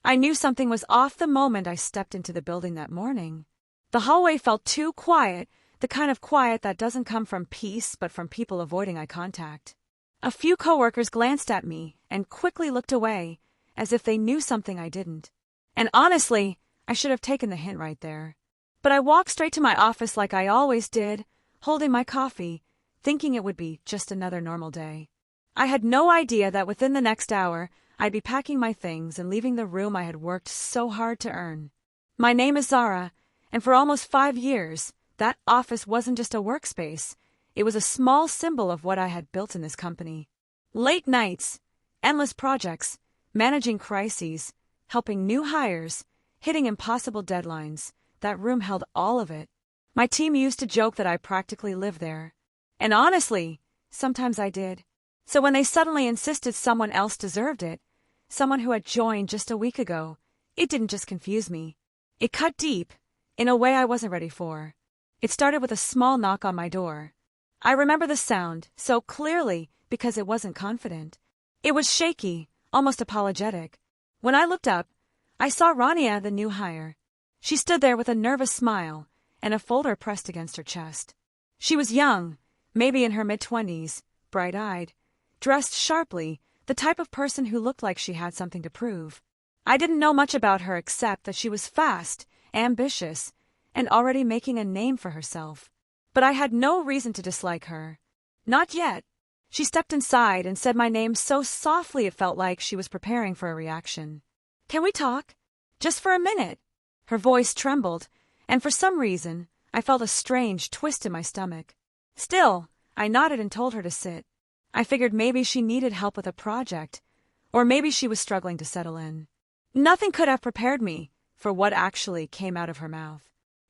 I knew something was off the moment I stepped into the building that morning. The hallway felt too quiet, the kind of quiet that doesn't come from peace but from people avoiding eye contact. A few coworkers glanced at me and quickly looked away, as if they knew something I didn't. And honestly, I should have taken the hint right there. But I walked straight to my office like I always did, holding my coffee, thinking it would be just another normal day. I had no idea that within the next hour, I'd be packing my things and leaving the room I had worked so hard to earn. My name is Zara, and for almost 5 years, that office wasn't just a workspace. It was a small symbol of what I had built in this company. Late nights, endless projects, managing crises, helping new hires, hitting impossible deadlines. That room held all of it. My team used to joke that I practically lived there. And honestly, sometimes I did. So when they suddenly insisted someone else deserved it, someone who had joined just a week ago, it didn't just confuse me. It cut deep, in a way I wasn't ready for. It started with a small knock on my door. I remember the sound so clearly because it wasn't confident. It was shaky, almost apologetic. When I looked up, I saw Rania, the new hire. She stood there with a nervous smile and a folder pressed against her chest. She was young, maybe in her mid-20s, bright-eyed, dressed sharply, the type of person who looked like she had something to prove. I didn't know much about her except that she was fast, ambitious, and already making a name for herself. But I had no reason to dislike her. Not yet. She stepped inside and said my name so softly it felt like she was preparing for a reaction. "Can we talk? Just for a minute?" Her voice trembled, and for some reason, I felt a strange twist in my stomach. Still, I nodded and told her to sit. I figured maybe she needed help with a project, or maybe she was struggling to settle in. Nothing could have prepared me for what actually came out of her mouth.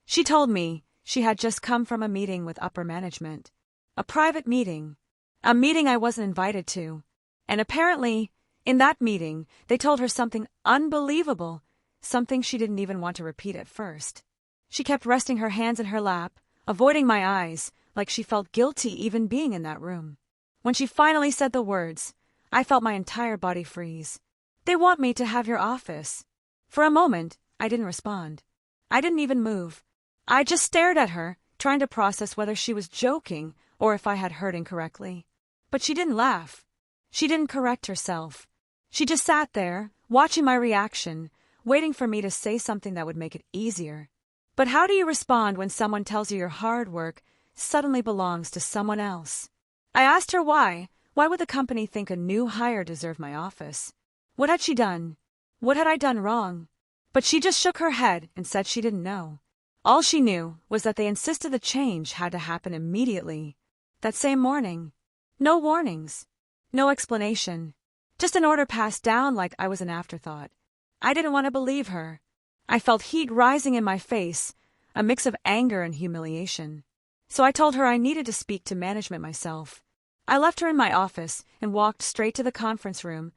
She told me she had just come from a meeting with upper management. A private meeting. A meeting I wasn't invited to. And apparently, in that meeting, they told her something unbelievable, something she didn't even want to repeat at first. She kept resting her hands in her lap, avoiding my eyes, like she felt guilty even being in that room. When she finally said the words, I felt my entire body freeze. "They want me to have your office." For a moment, I didn't respond. I didn't even move. I just stared at her, trying to process whether she was joking or if I had heard incorrectly. But she didn't laugh. She didn't correct herself. She just sat there, watching my reaction, waiting for me to say something that would make it easier. But how do you respond when someone tells you your hard work suddenly belongs to someone else? I asked her why. Why would the company think a new hire deserved my office? What had she done? What had I done wrong? But she just shook her head and said she didn't know. All she knew was that they insisted the change had to happen immediately. That same morning. No warnings. No explanation. Just an order passed down like I was an afterthought. I didn't want to believe her. I felt heat rising in my face, a mix of anger and humiliation. So I told her I needed to speak to management myself. I left her in my office and walked straight to the conference room,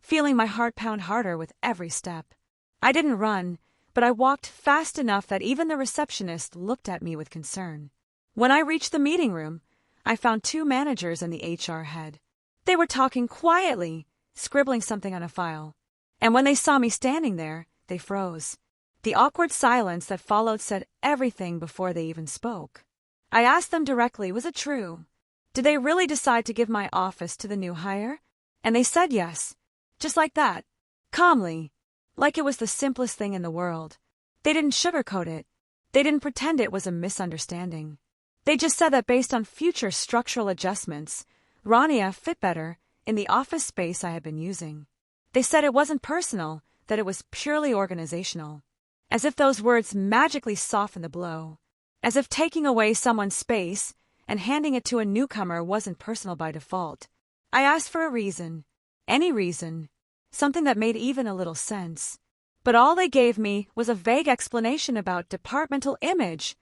feeling my heart pound harder with every step. I didn't run, but I walked fast enough that even the receptionist looked at me with concern. When I reached the meeting room, I found 2 managers and the HR head. They were talking quietly, scribbling something on a file. And when they saw me standing there, they froze. The awkward silence that followed said everything before they even spoke. I asked them directly, was it true? Did they really decide to give my office to the new hire? And they said yes. Just like that. Calmly. Like it was the simplest thing in the world. They didn't sugarcoat it. They didn't pretend it was a misunderstanding. They just said that based on future structural adjustments, Rania fit better in the office space I had been using. They said it wasn't personal, that it was purely organizational. As if those words magically softened the blow. As if taking away someone's space and handing it to a newcomer wasn't personal by default. I asked for a reason. Any reason. Something that made even a little sense. But all they gave me was a vague explanation about departmental image,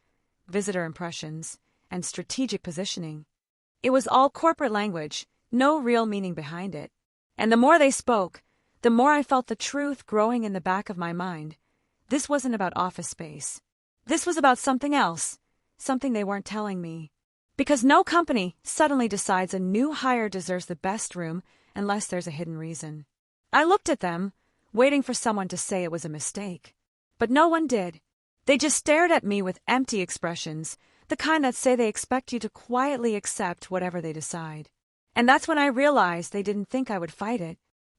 visitor impressions, and strategic positioning. It was all corporate language, no real meaning behind it. And the more they spoke, the more I felt the truth growing in the back of my mind. This wasn't about office space. This was about something else, something they weren't telling me. Because no company suddenly decides a new hire deserves the best room unless there's a hidden reason. I looked at them, waiting for someone to say it was a mistake. But no one did. They just stared at me with empty expressions, the kind that say they expect you to quietly accept whatever they decide. And that's when I realized they didn't think I would fight it.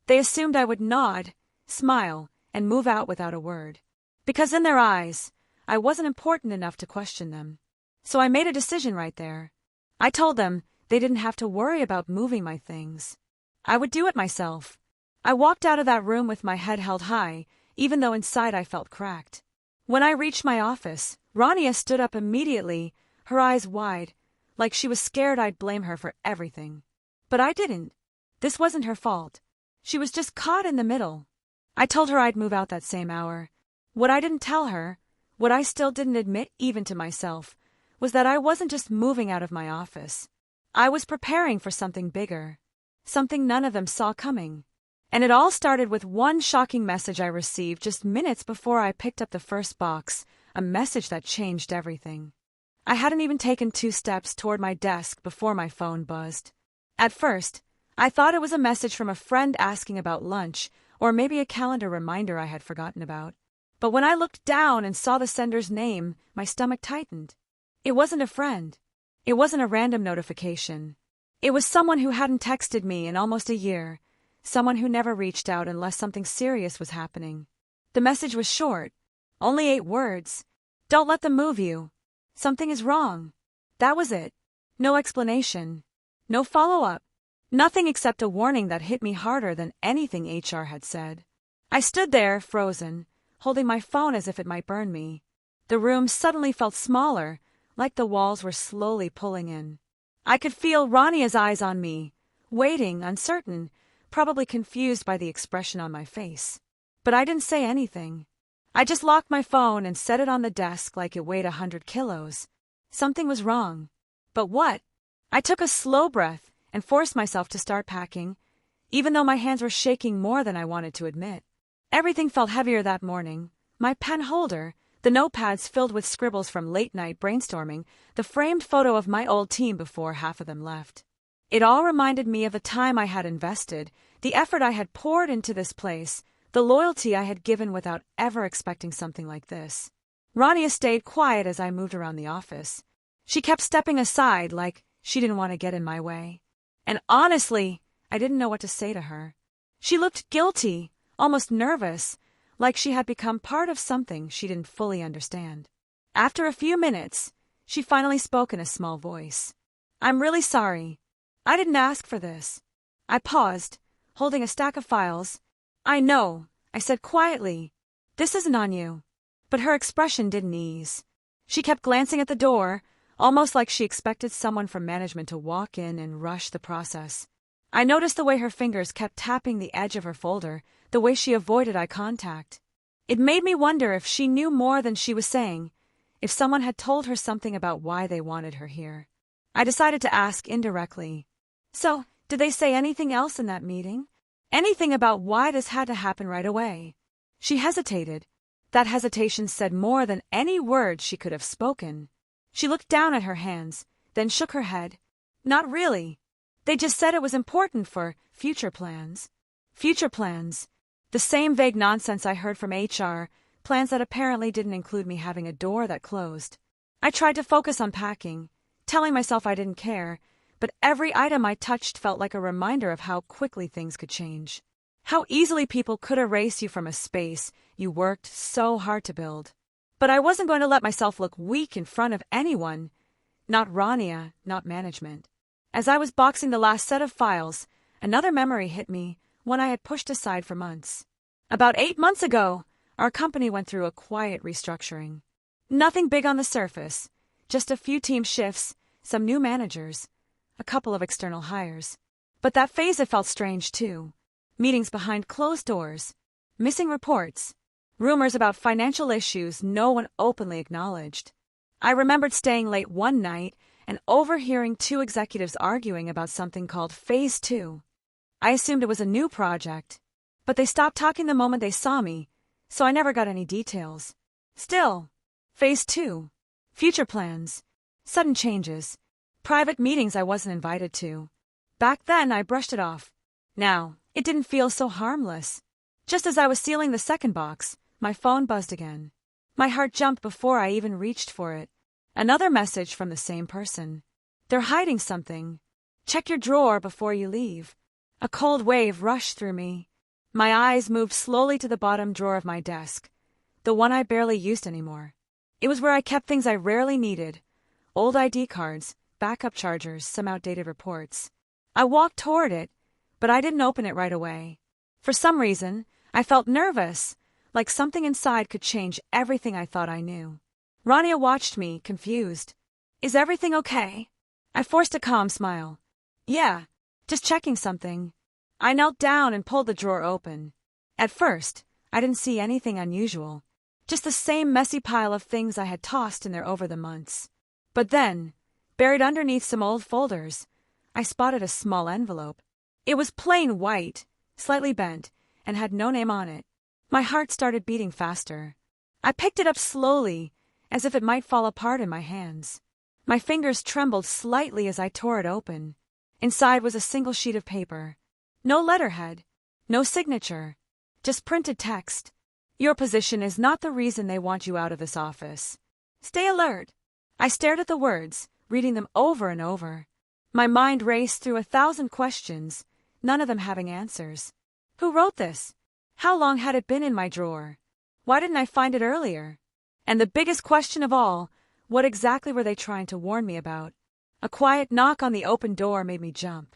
They assumed I would nod, smile, and move out without a word. Because in their eyes, I wasn't important enough to question them. So I made a decision right there. I told them they didn't have to worry about moving my things. I would do it myself. I walked out of that room with my head held high, even though inside I felt cracked. When I reached my office, Rania stood up immediately, her eyes wide, like she was scared I'd blame her for everything. But I didn't. This wasn't her fault. She was just caught in the middle. I told her I'd move out that same hour. What I didn't tell her, what I still didn't admit even to myself, was that I wasn't just moving out of my office. I was preparing for something bigger, something none of them saw coming. And it all started with one shocking message I received just minutes before I picked up the first box, a message that changed everything. I hadn't even taken 2 steps toward my desk before my phone buzzed. At first, I thought it was a message from a friend asking about lunch, or maybe a calendar reminder I had forgotten about. But when I looked down and saw the sender's name, my stomach tightened. It wasn't a friend. It wasn't a random notification. It was someone who hadn't texted me in almost a year, someone who never reached out unless something serious was happening. The message was short, only 8 words. Don't let them move you. Something is wrong. That was it. No explanation. No follow-up. Nothing except a warning that hit me harder than anything HR had said. I stood there, frozen, holding my phone as if it might burn me. The room suddenly felt smaller, like the walls were slowly pulling in. I could feel Rania's eyes on me, waiting, uncertain, probably confused by the expression on my face. But I didn't say anything. I just locked my phone and set it on the desk like it weighed 100 kilos. Something was wrong. But what? I took a slow breath and forced myself to start packing, even though my hands were shaking more than I wanted to admit. Everything felt heavier that morning. My pen holder, the notepads filled with scribbles from late-night brainstorming, the framed photo of my old team before half of them left. It all reminded me of the time I had invested, the effort I had poured into this place, the loyalty I had given without ever expecting something like this. Rania stayed quiet as I moved around the office. She kept stepping aside like she didn't want to get in my way. And honestly, I didn't know what to say to her. She looked guilty, almost nervous, like she had become part of something she didn't fully understand. After a few minutes, she finally spoke in a small voice. "I'm really sorry. I didn't ask for this." I paused, holding a stack of files. "I know," I said quietly. "This isn't on you." But her expression didn't ease. She kept glancing at the door, almost like she expected someone from management to walk in and rush the process. I noticed the way her fingers kept tapping the edge of her folder, the way she avoided eye contact. It made me wonder if she knew more than she was saying, if someone had told her something about why they wanted her here. I decided to ask indirectly. "So, did they say anything else in that meeting? Anything about why this had to happen right away?" She hesitated. That hesitation said more than any words she could have spoken. She looked down at her hands, then shook her head. "Not really. They just said it was important for future plans." Future plans. The same vague nonsense I heard from HR, plans that apparently didn't include me having a door that closed. I tried to focus on packing, telling myself I didn't care, but every item I touched felt like a reminder of how quickly things could change. How easily people could erase you from a space you worked so hard to build. But I wasn't going to let myself look weak in front of anyone. Not Rania, not management. As I was boxing the last set of files, another memory hit me, one I had pushed aside for months. About 8 months ago, our company went through a quiet restructuring. Nothing big on the surface, just a few team shifts, some new managers, a couple of external hires. But that phase it felt strange too. Meetings behind closed doors, missing reports, rumors about financial issues no one openly acknowledged. I remembered staying late one night and overhearing 2 executives arguing about something called Phase 2. I assumed it was a new project, but they stopped talking the moment they saw me, so I never got any details. Still, Phase 2, future plans, sudden changes, private meetings I wasn't invited to. Back then, I brushed it off. Now, it didn't feel so harmless. Just as I was sealing the second box, my phone buzzed again. My heart jumped before I even reached for it. Another message from the same person. They're hiding something. Check your drawer before you leave. A cold wave rushed through me. My eyes moved slowly to the bottom drawer of my desk, the one I barely used anymore. It was where I kept things I rarely needed. Old ID cards, backup chargers, some outdated reports. I walked toward it, but I didn't open it right away. For some reason, I felt nervous, like something inside could change everything I thought I knew. Rania watched me, confused. Is everything okay? I forced a calm smile. Yeah, just checking something. I knelt down and pulled the drawer open. At first, I didn't see anything unusual, just the same messy pile of things I had tossed in there over the months. But then, buried underneath some old folders, I spotted a small envelope. It was plain white, slightly bent, and had no name on it. My heart started beating faster. I picked it up slowly, as if it might fall apart in my hands. My fingers trembled slightly as I tore it open. Inside was a single sheet of paper. No letterhead, no signature, just printed text. Your position is not the reason they want you out of this office. Stay alert. I stared at the words, reading them over and over. My mind raced through 1,000 questions, none of them having answers. Who wrote this? How long had it been in my drawer? Why didn't I find it earlier? And the biggest question of all, what exactly were they trying to warn me about? A quiet knock on the open door made me jump.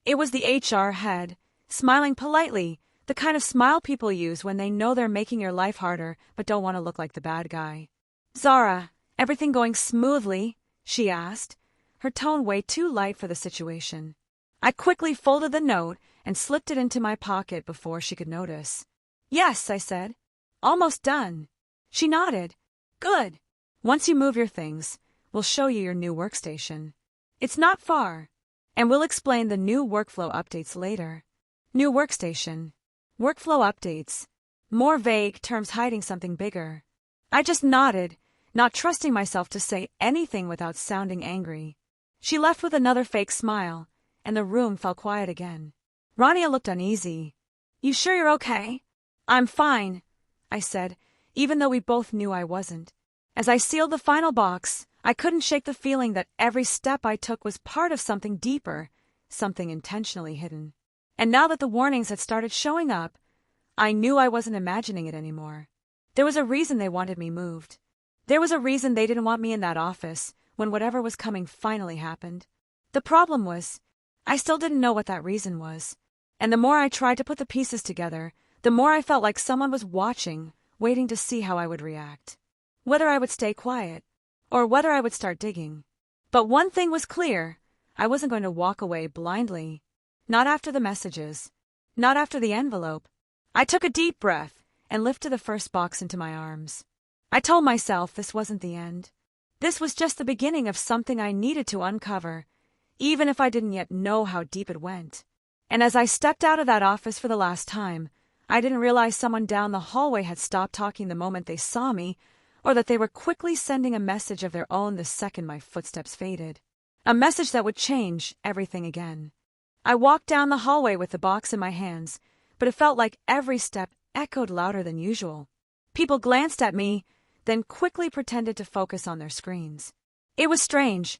It was the HR head, smiling politely, the kind of smile people use when they know they're making your life harder but don't want to look like the bad guy. Zara, everything going smoothly? She asked, her tone way too light for the situation. I quickly folded the note and slipped it into my pocket before she could notice. Yes, I said. Almost done. She nodded. Good. Once you move your things, we'll show you your new workstation. It's not far, and we'll explain the new workflow updates later. New workstation. Workflow updates. More vague terms hiding something bigger. I just nodded, not trusting myself to say anything without sounding angry. She left with another fake smile, and the room fell quiet again. Rania looked uneasy. You sure you're okay? I'm fine, I said, even though we both knew I wasn't. As I sealed the final box, I couldn't shake the feeling that every step I took was part of something deeper, something intentionally hidden. And now that the warnings had started showing up, I knew I wasn't imagining it anymore. There was a reason they wanted me moved. There was a reason they didn't want me in that office when whatever was coming finally happened. The problem was, I still didn't know what that reason was. And the more I tried to put the pieces together, the more I felt like someone was watching, waiting to see how I would react. Whether I would stay quiet, or whether I would start digging. But one thing was clear, I wasn't going to walk away blindly. Not after the messages. Not after the envelope. I took a deep breath and lifted the first box into my arms. I told myself this wasn't the end. This was just the beginning of something I needed to uncover, even if I didn't yet know how deep it went. And as I stepped out of that office for the last time, I didn't realize someone down the hallway had stopped talking the moment they saw me, or that they were quickly sending a message of their own the second my footsteps faded. A message that would change everything again. I walked down the hallway with the box in my hands, but it felt like every step echoed louder than usual. People glanced at me, then quickly pretended to focus on their screens. It was strange.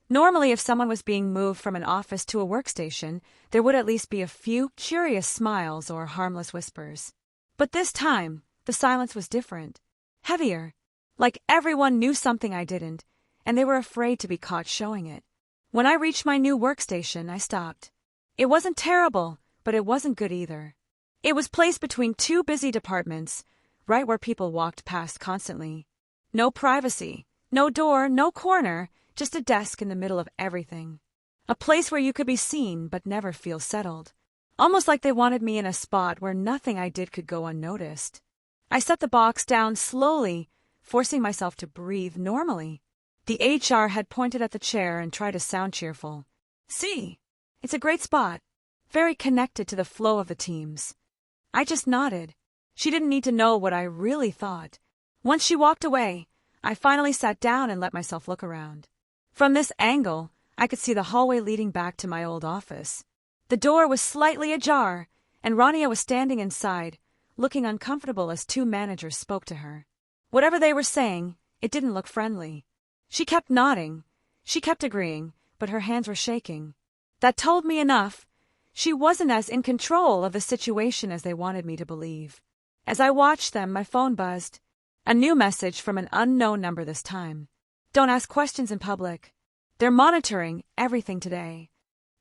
Normally, if someone was being moved from an office to a workstation, there would at least be a few curious smiles or harmless whispers. But this time, the silence was different. Heavier. Like everyone knew something I didn't, and they were afraid to be caught showing it. When I reached my new workstation, I stopped. It wasn't terrible, but it wasn't good either. It was placed between two busy departments, right where people walked past constantly. No privacy, no door, no corner, just a desk in the middle of everything. A place where you could be seen but never feel settled. Almost like they wanted me in a spot where nothing I did could go unnoticed. I set the box down slowly, forcing myself to breathe normally. The HR had pointed at the chair and tried to sound cheerful. See, it's a great spot, very connected to the flow of the teams. I just nodded. She didn't need to know what I really thought. Once she walked away, I finally sat down and let myself look around. From this angle, I could see the hallway leading back to my old office. The door was slightly ajar, and Rania was standing inside, looking uncomfortable as two managers spoke to her. Whatever they were saying, it didn't look friendly. She kept nodding. She kept agreeing, but her hands were shaking. That told me enough. She wasn't as in control of the situation as they wanted me to believe. As I watched them, my phone buzzed. A new message from an unknown number this time. Don't ask questions in public. They're monitoring everything today.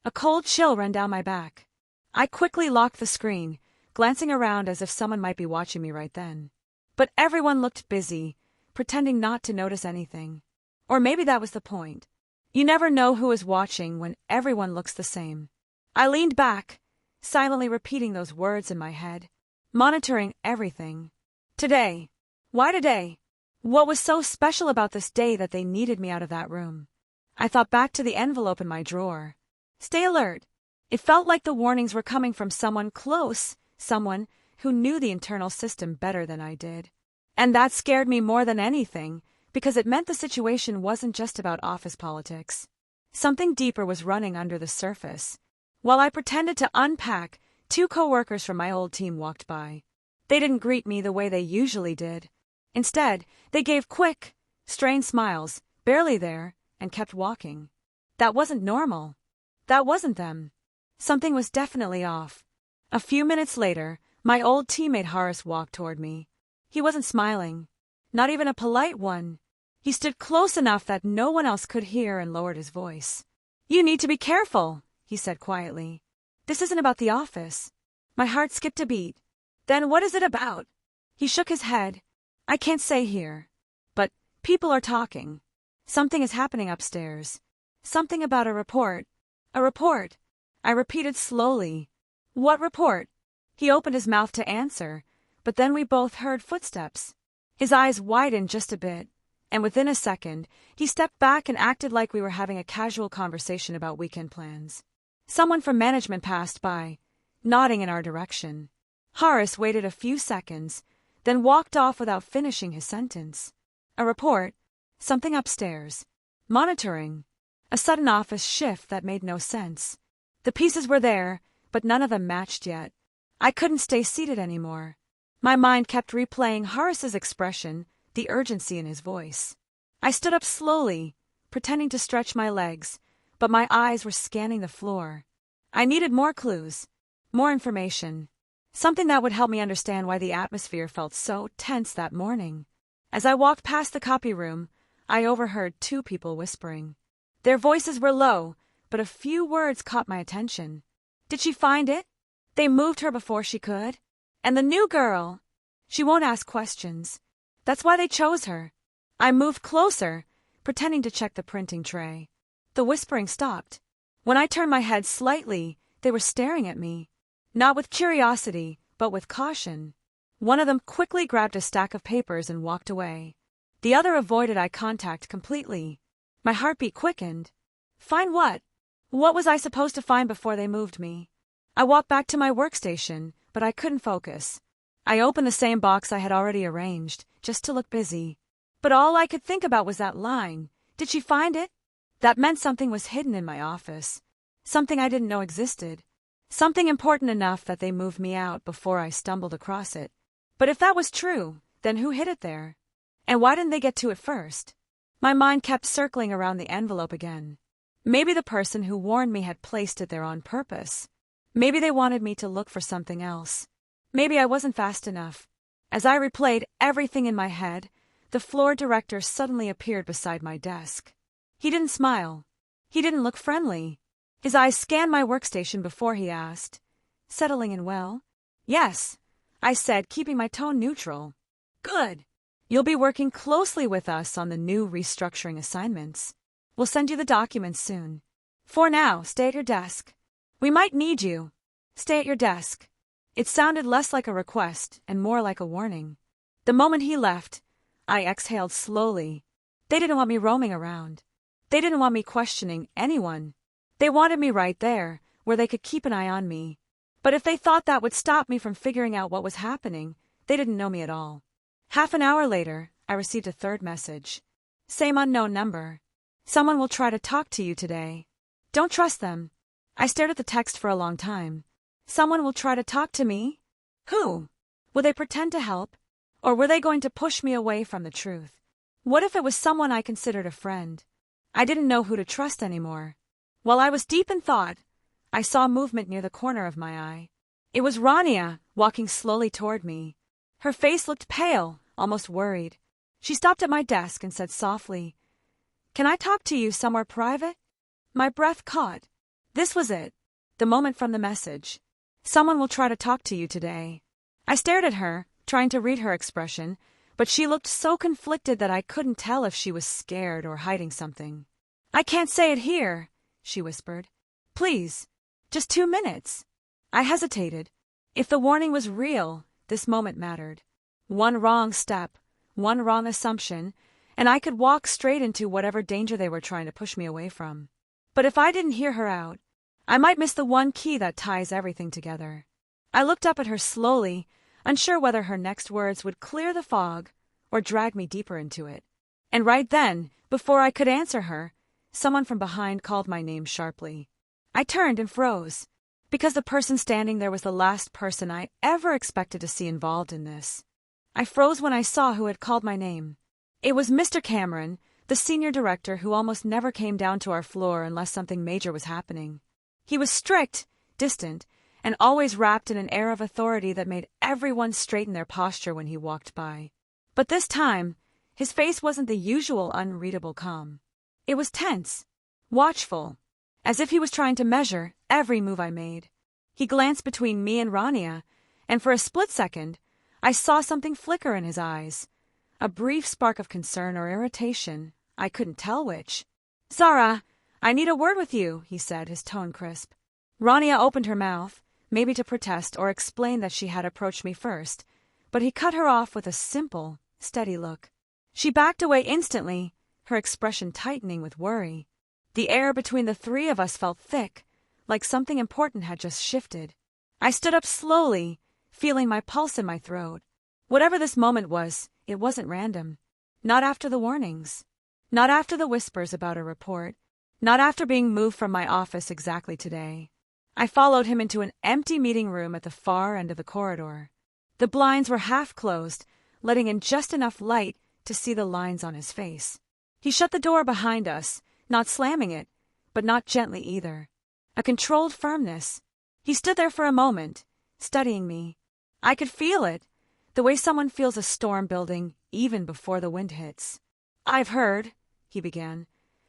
A cold chill ran down my back. I quickly locked the screen, glancing around as if someone might be watching me right then. But everyone looked busy, pretending not to notice anything. Or maybe that was the point. You never know who is watching when everyone looks the same. I leaned back, silently repeating those words in my head, monitoring everything. Today. Why today? What was so special about this day that they needed me out of that room? I thought back to the envelope in my drawer. Stay alert. It felt like the warnings were coming from someone close, someone who knew the internal system better than I did. And that scared me more than anything, because it meant the situation wasn't just about office politics. Something deeper was running under the surface. While I pretended to unpack, two coworkers from my old team walked by. They didn't greet me the way they usually did. Instead, they gave quick, strained smiles, barely there, and kept walking. That wasn't normal. That wasn't them. Something was definitely off. A few minutes later, my old teammate Horace walked toward me. He wasn't smiling. Not even a polite one. He stood close enough that no one else could hear and lowered his voice. You need to be careful, he said quietly. This isn't about the office. My heart skipped a beat. Then what is it about? He shook his head. I can't say here. But people are talking. Something is happening upstairs. Something about a report. A report. I repeated slowly. What report? He opened his mouth to answer, but then we both heard footsteps. His eyes widened just a bit, and within a second, he stepped back and acted like we were having a casual conversation about weekend plans. Someone from management passed by, nodding in our direction. Horace waited a few seconds, then walked off without finishing his sentence. A report. Something upstairs. Monitoring. A sudden office shift that made no sense. The pieces were there, but none of them matched yet. I couldn't stay seated anymore. My mind kept replaying Horace's expression, the urgency in his voice. I stood up slowly, pretending to stretch my legs, but my eyes were scanning the floor. I needed more clues, more information, something that would help me understand why the atmosphere felt so tense that morning. As I walked past the copy room, I overheard two people whispering. Their voices were low, but a few words caught my attention. Did she find it? They moved her before she could. And the new girl, she won't ask questions. That's why they chose her. I moved closer, pretending to check the printing tray. The whispering stopped. When I turned my head slightly, they were staring at me. Not with curiosity, but with caution. One of them quickly grabbed a stack of papers and walked away. The other avoided eye contact completely. My heartbeat quickened. Find what? What was I supposed to find before they moved me? I walked back to my workstation, but I couldn't focus. I opened the same box I had already arranged, just to look busy. But all I could think about was that line. Did she find it? That meant something was hidden in my office. Something I didn't know existed. Something important enough that they moved me out before I stumbled across it. But if that was true, then who hid it there? And why didn't they get to it first? My mind kept circling around the envelope again. Maybe the person who warned me had placed it there on purpose. Maybe they wanted me to look for something else. Maybe I wasn't fast enough. As I replayed everything in my head, the floor director suddenly appeared beside my desk. He didn't smile. He didn't look friendly. His eyes scanned my workstation before he asked, "Settling in well?" "Yes," I said, keeping my tone neutral. "Good. You'll be working closely with us on the new restructuring assignments. We'll send you the documents soon. For now, stay at your desk. We might need you. Stay at your desk." It sounded less like a request and more like a warning. The moment he left, I exhaled slowly. They didn't want me roaming around. They didn't want me questioning anyone. They wanted me right there, where they could keep an eye on me. But if they thought that would stop me from figuring out what was happening, they didn't know me at all. Half an hour later, I received a third message. Same unknown number. Someone will try to talk to you today. Don't trust them. I stared at the text for a long time. Someone will try to talk to me? Who? Will they pretend to help? Or were they going to push me away from the truth? What if it was someone I considered a friend? I didn't know who to trust anymore. While I was deep in thought, I saw movement near the corner of my eye. It was Rania, walking slowly toward me. Her face looked pale, almost worried. She stopped at my desk and said softly, "Can I talk to you somewhere private?" My breath caught. This was it, the moment from the message. "Someone will try to talk to you today." I stared at her, trying to read her expression, but she looked so conflicted that I couldn't tell if she was scared or hiding something. "I can't say it here," she whispered. "Please, just 2 minutes." I hesitated. If the warning was real, this moment mattered. One wrong step, one wrong assumption, and I could walk straight into whatever danger they were trying to push me away from. But if I didn't hear her out, I might miss the one key that ties everything together. I looked up at her slowly, unsure whether her next words would clear the fog or drag me deeper into it. And right then, before I could answer her, someone from behind called my name sharply. I turned and froze, because the person standing there was the last person I ever expected to see involved in this. I froze when I saw who had called my name. It was Mr. Cameron, the senior director who almost never came down to our floor unless something major was happening. He was strict, distant, and always wrapped in an air of authority that made everyone straighten their posture when he walked by. But this time, his face wasn't the usual unreadable calm. It was tense, watchful, as if he was trying to measure every move I made. He glanced between me and Rania, and for a split second, I saw something flicker in his eyes. A brief spark of concern or irritation, I couldn't tell which. "Zara, I need a word with you," he said, his tone crisp. Rania opened her mouth, maybe to protest or explain that she had approached me first, but he cut her off with a simple, steady look. She backed away instantly, her expression tightening with worry. The air between the three of us felt thick, like something important had just shifted. I stood up slowly, feeling my pulse in my throat. Whatever this moment was, it wasn't random. Not after the warnings. Not after the whispers about a report. Not after being moved from my office exactly today. I followed him into an empty meeting room at the far end of the corridor. The blinds were half closed, letting in just enough light to see the lines on his face. He shut the door behind us, not slamming it, but not gently either. A controlled firmness. He stood there for a moment, studying me. I could feel it, the way someone feels a storm building even before the wind hits. "I've heard," he began,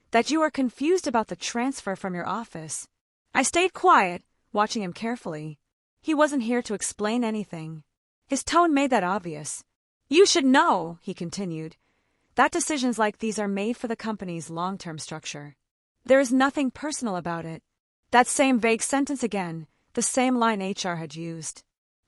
"that you are confused about the transfer from your office." I stayed quiet, watching him carefully. He wasn't here to explain anything. His tone made that obvious. "You should know," he continued, "that decisions like these are made for the company's long-term structure. There is nothing personal about it." That same vague sentence again, the same line HR had used.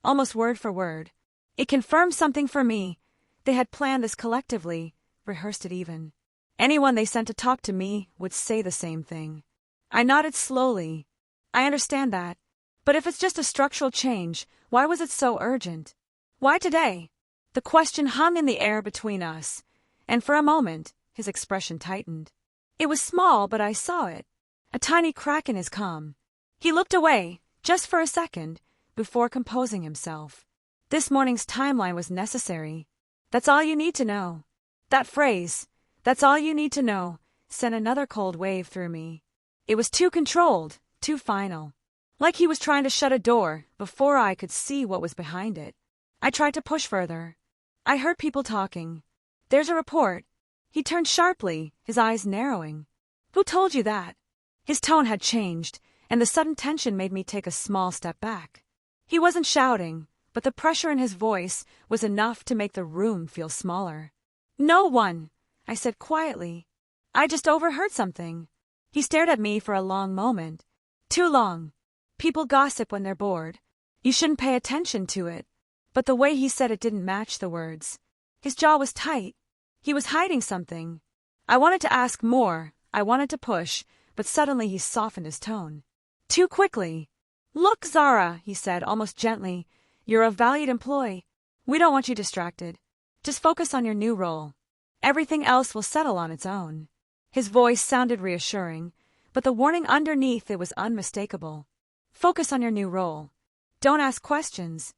Almost word for word. It confirmed something for me. They had planned this collectively, rehearsed it even. Anyone they sent to talk to me would say the same thing. I nodded slowly. I understand that. But if it's just a structural change, why was it so urgent? Why today? The question hung in the air between us, and for a moment, his expression tightened. It was small, but I saw it. A tiny crack in his calm. He looked away, just for a second, before composing himself. This morning's timeline was necessary. That's all you need to know. That phrase, "that's all you need to know," sent another cold wave through me. It was too controlled, too final. Like he was trying to shut a door before I could see what was behind it. I tried to push further. "I heard people talking. There's a report." He turned sharply, his eyes narrowing. "Who told you that?" His tone had changed, and the sudden tension made me take a small step back. He wasn't shouting, but the pressure in his voice was enough to make the room feel smaller. "No one," I said quietly. "I just overheard something." He stared at me for a long moment. Too long. People gossip when they're bored. You shouldn't pay attention to it. But the way he said it didn't match the words. His jaw was tight. He was hiding something. I wanted to ask more. I wanted to push, but suddenly he softened his tone. Too quickly. "Look, Zara," he said almost gently, "you're a valued employee. We don't want you distracted. Just focus on your new role. Everything else will settle on its own." His voice sounded reassuring, but the warning underneath it was unmistakable. Focus on your new role. Don't ask questions.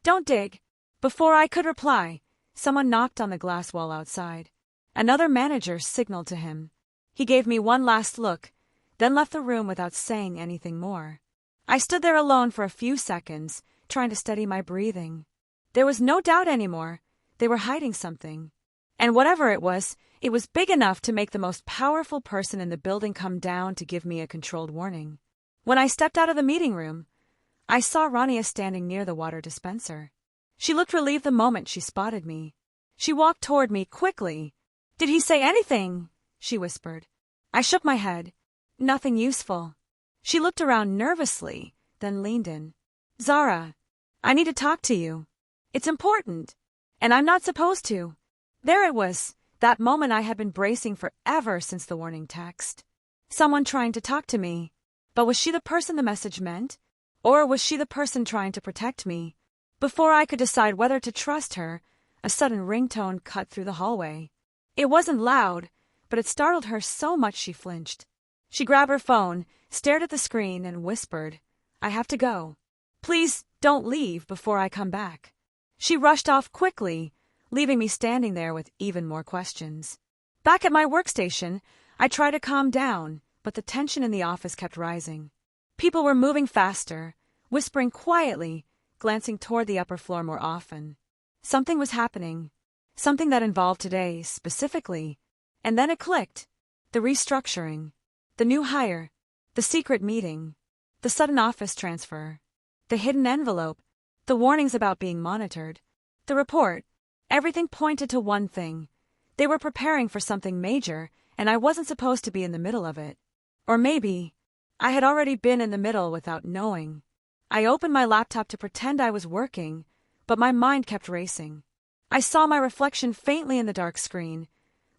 Don't dig. Before I could reply, someone knocked on the glass wall outside. Another manager signaled to him. He gave me one last look, then left the room without saying anything more. I stood there alone for a few seconds, trying to steady my breathing. There was no doubt anymore. They were hiding something. And whatever it was big enough to make the most powerful person in the building come down to give me a controlled warning. When I stepped out of the meeting room, I saw Rania standing near the water dispenser. She looked relieved the moment she spotted me. She walked toward me quickly. "Did he say anything?" she whispered. I shook my head. "Nothing useful." She looked around nervously, then leaned in. "Zara, I need to talk to you. It's important. And I'm not supposed to." There it was, that moment I had been bracing for ever since the warning text. Someone trying to talk to me. But was she the person the message meant? Or was she the person trying to protect me? Before I could decide whether to trust her, a sudden ringtone cut through the hallway. It wasn't loud, but it startled her so much she flinched. She grabbed her phone, stared at the screen, and whispered, "I have to go. Please don't leave before I come back." She rushed off quickly, leaving me standing there with even more questions. Back at my workstation, I tried to calm down, but the tension in the office kept rising. People were moving faster, whispering quietly, glancing toward the upper floor more often. Something was happening, something that involved today specifically, and then it clicked. The restructuring, the new hire, the secret meeting, the sudden office transfer, the hidden envelope, the warnings about being monitored, the report. Everything pointed to one thing. They were preparing for something major, and I wasn't supposed to be in the middle of it. Or maybe I had already been in the middle without knowing. I opened my laptop to pretend I was working, but my mind kept racing. I saw my reflection faintly in the dark screen,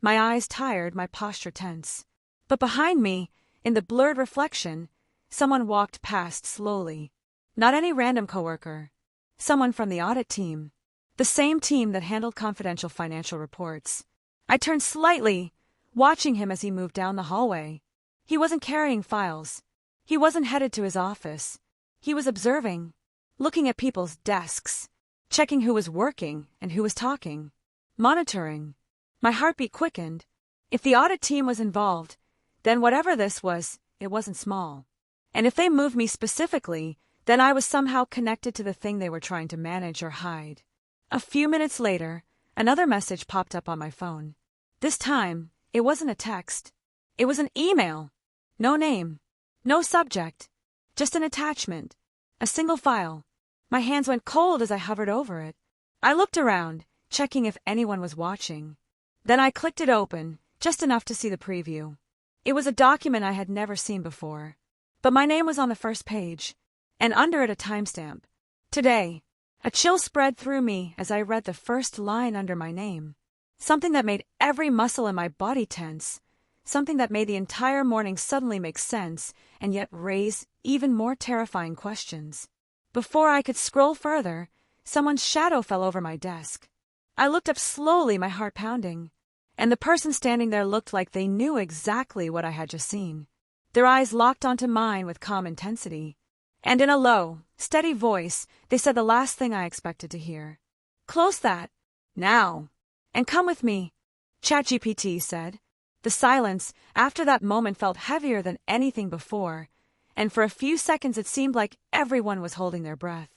my eyes tired, my posture tense. But behind me, in the blurred reflection, someone walked past slowly. Not any random coworker. Someone from the audit team. The same team that handled confidential financial reports. I turned slightly, watching him as he moved down the hallway. He wasn't carrying files. He wasn't headed to his office. He was observing, looking at people's desks, checking who was working and who was talking, monitoring. My heartbeat quickened. If the audit team was involved, then whatever this was, it wasn't small. And if they moved me specifically, then I was somehow connected to the thing they were trying to manage or hide. A few minutes later, another message popped up on my phone. This time, it wasn't a text. It was an email. No name. No subject. Just an attachment. A single file. My hands went cold as I hovered over it. I looked around, checking if anyone was watching. Then I clicked it open, just enough to see the preview. It was a document I had never seen before. But my name was on the first page, and under it a timestamp. Today. A chill spread through me as I read the first line under my name. Something that made every muscle in my body tense. Something that made the entire morning suddenly make sense and yet raise even more terrifying questions. Before I could scroll further, someone's shadow fell over my desk. I looked up slowly, my heart pounding. And the person standing there looked like they knew exactly what I had just seen. Their eyes locked onto mine with calm intensity. And in a low, steady voice, they said the last thing I expected to hear. "Close that. Now. And come with me," ChatGPT said. The silence after that moment felt heavier than anything before, and for a few seconds it seemed like everyone was holding their breath.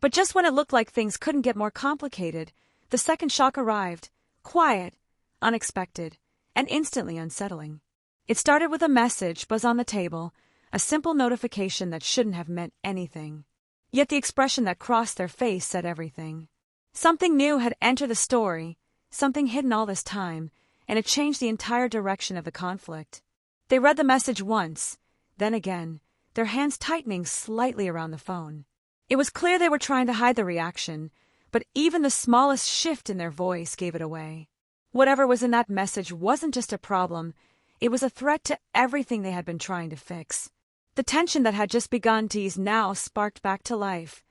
But just when it looked like things couldn't get more complicated, the second shock arrived, quiet, unexpected, and instantly unsettling. It started with a message buzz on the table, a simple notification that shouldn't have meant anything. Yet the expression that crossed their face said everything. Something new had entered the story, something hidden all this time, and it changed the entire direction of the conflict. They read the message once, then again, their hands tightening slightly around the phone. It was clear they were trying to hide the reaction, but even the smallest shift in their voice gave it away. Whatever was in that message wasn't just a problem, it was a threat to everything they had been trying to fix. The tension that had just begun to ease now sparked back to life,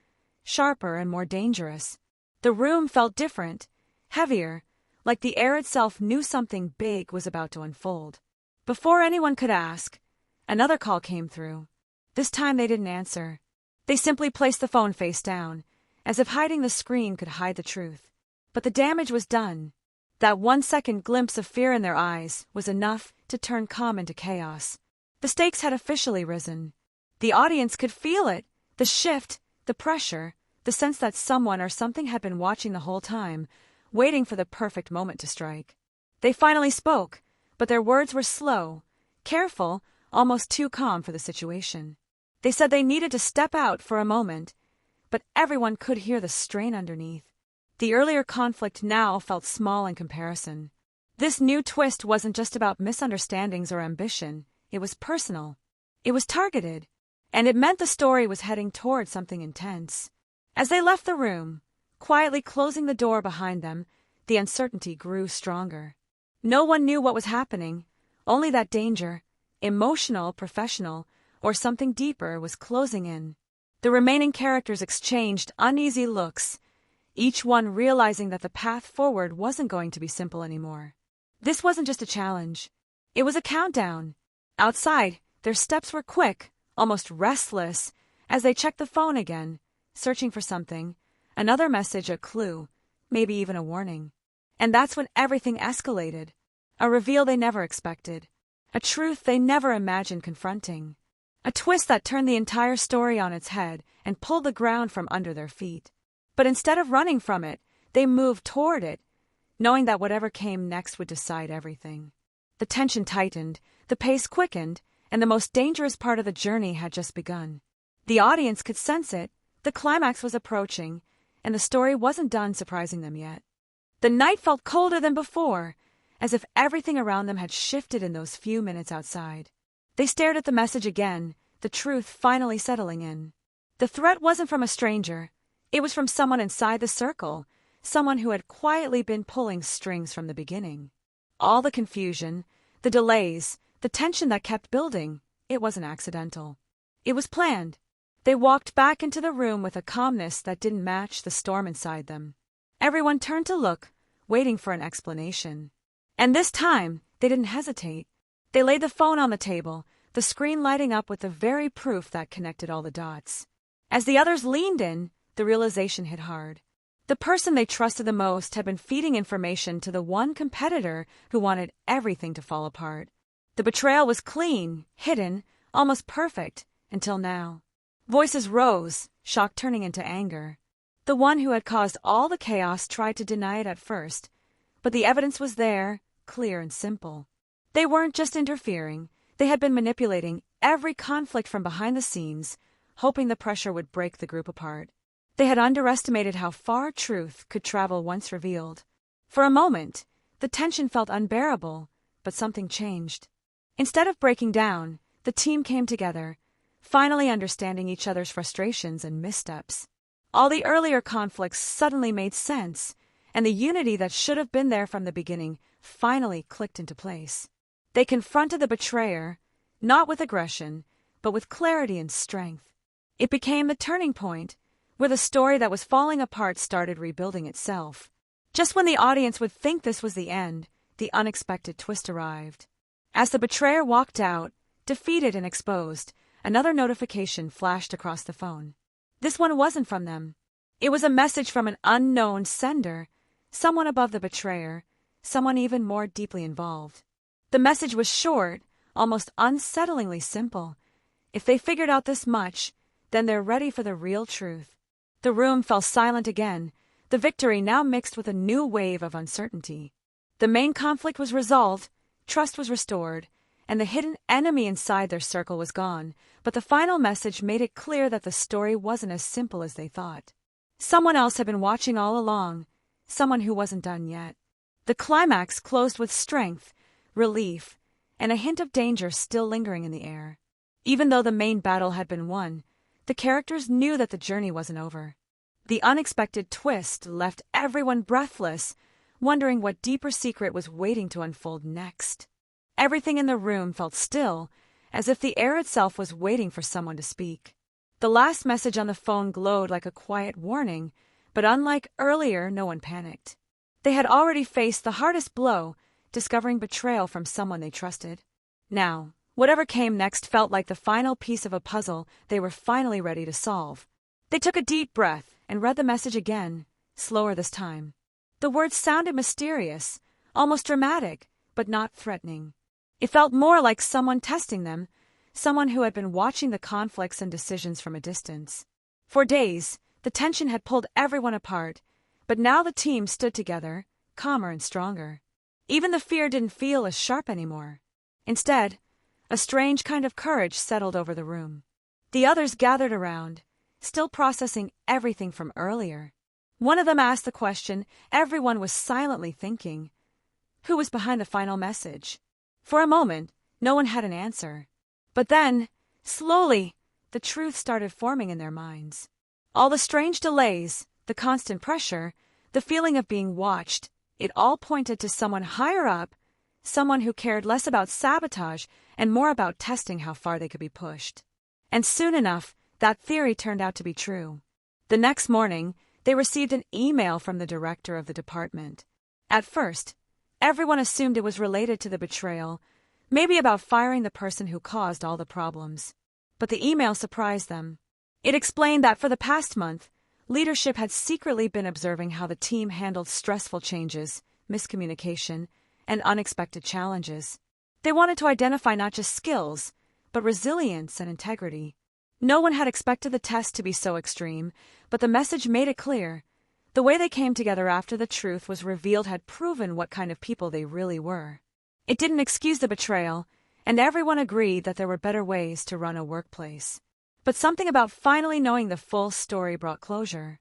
sharper and more dangerous. The room felt different, heavier, like the air itself knew something big was about to unfold. Before anyone could ask, another call came through. This time they didn't answer. They simply placed the phone face down, as if hiding the screen could hide the truth. But the damage was done. That 1-second glimpse of fear in their eyes was enough to turn calm into chaos. The stakes had officially risen. The audience could feel it, the shift, the pressure, the sense that someone or something had been watching the whole time, waiting for the perfect moment to strike. They finally spoke, but their words were slow, careful, almost too calm for the situation. They said they needed to step out for a moment, but everyone could hear the strain underneath. The earlier conflict now felt small in comparison. This new twist wasn't just about misunderstandings or ambition, it was personal. It was targeted, and it meant the story was heading toward something intense. As they left the room, quietly closing the door behind them, the uncertainty grew stronger. No one knew what was happening, only that danger, emotional, professional, or something deeper, was closing in. The remaining characters exchanged uneasy looks, each one realizing that the path forward wasn't going to be simple anymore. This wasn't just a challenge. It was a countdown. Outside, their steps were quick, almost restless, as they checked the phone again, searching for something, another message, a clue, maybe even a warning. And that's when everything escalated. A reveal they never expected. A truth they never imagined confronting. A twist that turned the entire story on its head and pulled the ground from under their feet. But instead of running from it, they moved toward it, knowing that whatever came next would decide everything. The tension tightened, the pace quickened, and the most dangerous part of the journey had just begun. The audience could sense it, the climax was approaching, and the story wasn't done surprising them yet. The night felt colder than before, as if everything around them had shifted in those few minutes outside. They stared at the message again, the truth finally settling in. The threat wasn't from a stranger. It was from someone inside the circle, someone who had quietly been pulling strings from the beginning. All the confusion, the delays, the tension that kept building, it wasn't accidental. It was planned. They walked back into the room with a calmness that didn't match the storm inside them. Everyone turned to look, waiting for an explanation. And this time, they didn't hesitate. They laid the phone on the table, the screen lighting up with the very proof that connected all the dots. As the others leaned in, the realization hit hard. The person they trusted the most had been feeding information to the one competitor who wanted everything to fall apart. The betrayal was clean, hidden, almost perfect, until now. Voices rose, shock turning into anger. The one who had caused all the chaos tried to deny it at first, but the evidence was there, clear and simple. They weren't just interfering, they had been manipulating every conflict from behind the scenes, hoping the pressure would break the group apart. They had underestimated how far truth could travel once revealed. For a moment, the tension felt unbearable, but something changed. Instead of breaking down, the team came together, finally understanding each other's frustrations and missteps. All the earlier conflicts suddenly made sense, and the unity that should have been there from the beginning finally clicked into place. They confronted the betrayer, not with aggression, but with clarity and strength. It became the turning point, where the story that was falling apart started rebuilding itself. Just when the audience would think this was the end, the unexpected twist arrived. As the betrayer walked out, defeated and exposed, another notification flashed across the phone. This one wasn't from them. It was a message from an unknown sender, someone above the betrayer, someone even more deeply involved. The message was short, almost unsettlingly simple. If they figured out this much, then they're ready for the real truth. The room fell silent again, the victory now mixed with a new wave of uncertainty. The main conflict was resolved, trust was restored, and the hidden enemy inside their circle was gone, but the final message made it clear that the story wasn't as simple as they thought. Someone else had been watching all along, someone who wasn't done yet. The climax closed with strength, relief, and a hint of danger still lingering in the air. Even though the main battle had been won, the characters knew that the journey wasn't over. The unexpected twist left everyone breathless, wondering what deeper secret was waiting to unfold next. Everything in the room felt still, as if the air itself was waiting for someone to speak. The last message on the phone glowed like a quiet warning, but unlike earlier, no one panicked. They had already faced the hardest blow, discovering betrayal from someone they trusted. Now, whatever came next felt like the final piece of a puzzle they were finally ready to solve. They took a deep breath and read the message again, slower this time. The words sounded mysterious, almost dramatic, but not threatening. It felt more like someone testing them, someone who had been watching the conflicts and decisions from a distance. For days, the tension had pulled everyone apart, but now the team stood together, calmer and stronger. Even the fear didn't feel as sharp anymore. Instead, a strange kind of courage settled over the room. The others gathered around, still processing everything from earlier. One of them asked the question everyone was silently thinking. Who was behind the final message? For a moment, no one had an answer. But then, slowly, the truth started forming in their minds. All the strange delays, the constant pressure, the feeling of being watched, it all pointed to someone higher up, someone who cared less about sabotage and more about testing how far they could be pushed. And soon enough, that theory turned out to be true. The next morning, they received an email from the director of the department. At first, everyone assumed it was related to the betrayal, maybe about firing the person who caused all the problems. But the email surprised them. It explained that for the past month, leadership had secretly been observing how the team handled stressful changes, miscommunication, and unexpected challenges. They wanted to identify not just skills, but resilience and integrity. No one had expected the test to be so extreme, but the message made it clear. The way they came together after the truth was revealed had proven what kind of people they really were. It didn't excuse the betrayal, and everyone agreed that there were better ways to run a workplace. But something about finally knowing the full story brought closure.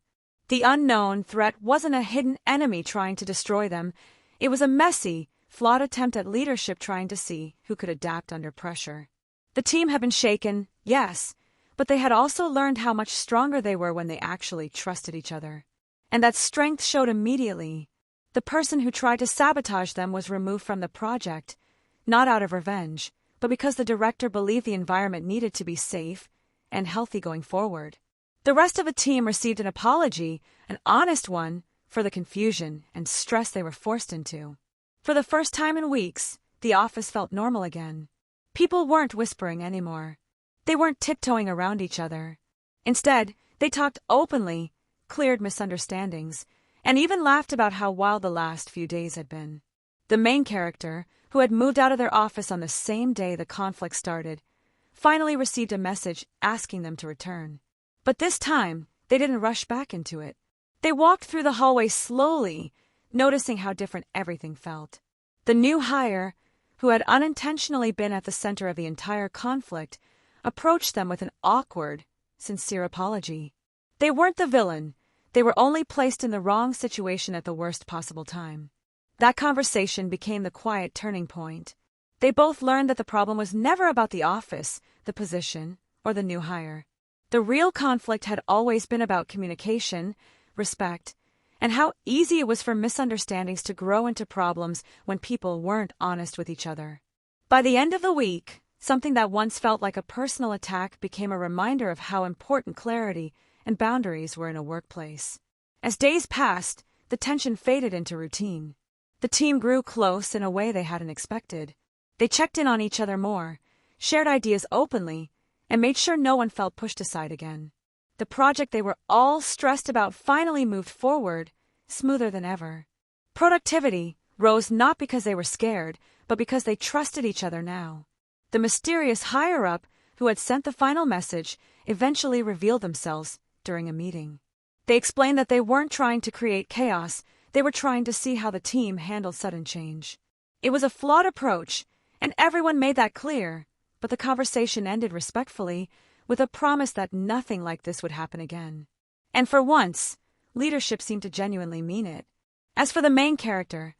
The unknown threat wasn't a hidden enemy trying to destroy them. It was a messy, flawed attempt at leadership trying to see who could adapt under pressure. The team had been shaken, yes, but they had also learned how much stronger they were when they actually trusted each other. And that strength showed immediately. The person who tried to sabotage them was removed from the project, not out of revenge, but because the director believed the environment needed to be safe and healthy going forward. The rest of the team received an apology, an honest one, for the confusion and stress they were forced into. For the first time in weeks, the office felt normal again. People weren't whispering anymore. They weren't tiptoeing around each other. Instead, they talked openly, cleared misunderstandings, and even laughed about how wild the last few days had been. The main character, who had moved out of their office on the same day the conflict started, finally received a message asking them to return. But this time, they didn't rush back into it. They walked through the hallway slowly, noticing how different everything felt. The new hire, who had unintentionally been at the center of the entire conflict, approached them with an awkward, sincere apology. They weren't the villain. They were only placed in the wrong situation at the worst possible time. That conversation became the quiet turning point. They both learned that the problem was never about the office, the position, or the new hire. The real conflict had always been about communication, respect, and how easy it was for misunderstandings to grow into problems when people weren't honest with each other. By the end of the week, something that once felt like a personal attack became a reminder of how important clarity and boundaries were in a workplace. As days passed, the tension faded into routine. The team grew close in a way they hadn't expected. They checked in on each other more, shared ideas openly, and made sure no one felt pushed aside again. The project they were all stressed about finally moved forward, smoother than ever. Productivity rose not because they were scared, but because they trusted each other now. The mysterious higher-up who had sent the final message eventually revealed themselves during a meeting. They explained that they weren't trying to create chaos, they were trying to see how the team handled sudden change. It was a flawed approach, and everyone made that clear, but the conversation ended respectfully, with a promise that nothing like this would happen again. And for once, leadership seemed to genuinely mean it. As for the main character,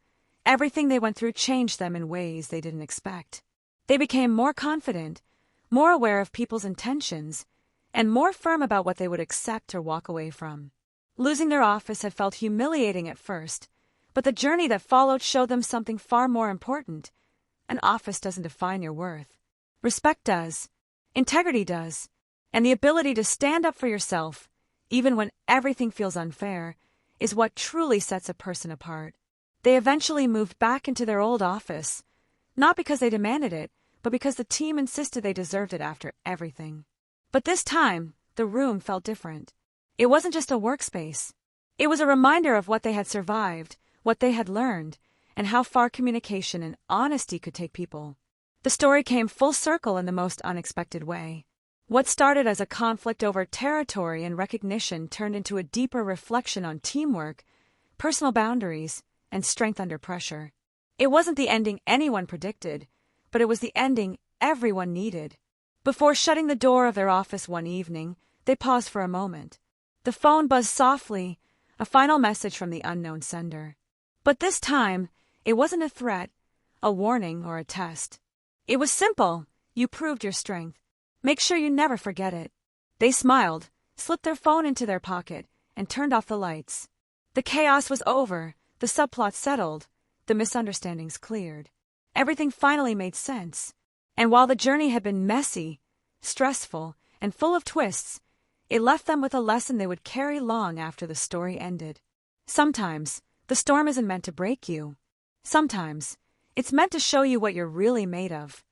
everything they went through changed them in ways they didn't expect. They became more confident, more aware of people's intentions, and more firm about what they would accept or walk away from. Losing their office had felt humiliating at first, but the journey that followed showed them something far more important. An office doesn't define your worth. Respect does. Integrity does. And the ability to stand up for yourself, even when everything feels unfair, is what truly sets a person apart. They eventually moved back into their old office, not because they demanded it, but because the team insisted they deserved it after everything. But this time, the room felt different. It wasn't just a workspace. It was a reminder of what they had survived, what they had learned, and how far communication and honesty could take people. The story came full circle in the most unexpected way. What started as a conflict over territory and recognition turned into a deeper reflection on teamwork, personal boundaries, and strength under pressure. It wasn't the ending anyone predicted, but it was the ending everyone needed. Before shutting the door of their office one evening, they paused for a moment. The phone buzzed softly, a final message from the unknown sender. But this time, it wasn't a threat, a warning, or a test. It was simple. You proved your strength. Make sure you never forget it. They smiled, slipped their phone into their pocket, and turned off the lights. The chaos was over, the subplot settled, the misunderstandings cleared. Everything finally made sense. And while the journey had been messy, stressful, and full of twists, it left them with a lesson they would carry long after the story ended. Sometimes, the storm isn't meant to break you. Sometimes, it's meant to show you what you're really made of.